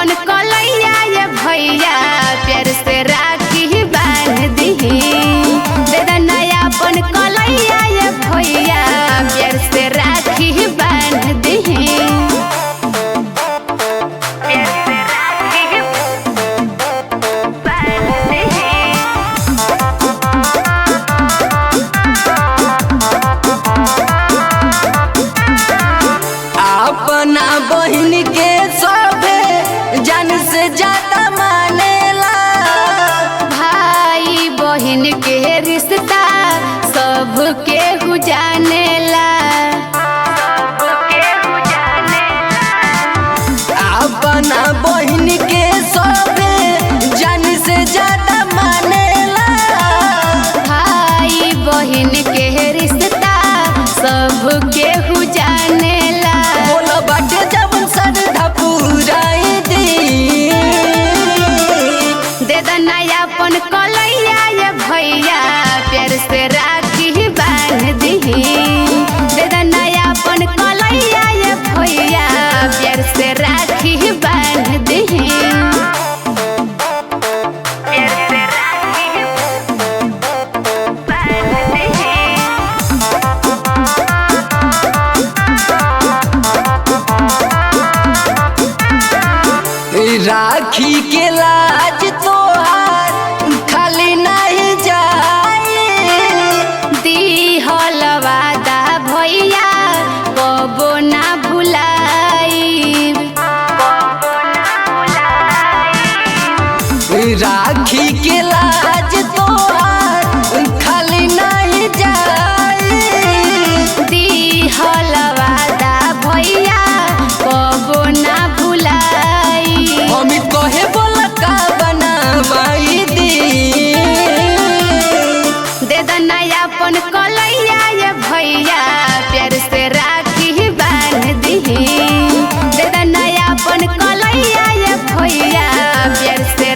अपन कलैया ये भैया प्यार से राखी बांध दही। दे दना अपन कलैया ये भैया प्यार से राखी बांध दही। अपना बहन के सभे जान से ज्यादा मानेला। भाई बहन के रिश्ता सबके जानेला। अपना बहन के सभे जान से ज्यादा मानेला। भाई बहन के रिश्ता सबके जानेला। बोलो बाटे जब श्रद्धा पुराई दी। दे दना अपन कलैया ये भैया प्यार से राखी बांध दही। दे दना अपन कलैया ये भैया प्यार से राखी बांध दही। राखी के लाज तोहार खाली नहीं जाए। दिहल वादा भैया कबो ना भुलाई। राखी के लाज तोहार खाली नहीं जाए। दिहल वादा भैया कबो ना भुलाई। अमित कहे बोला का बनावाई दी। दे दना अपन कलैया ये भैया प्यार से राखी बांध दही। दे दना अपन कलैया ये भैया प्यार से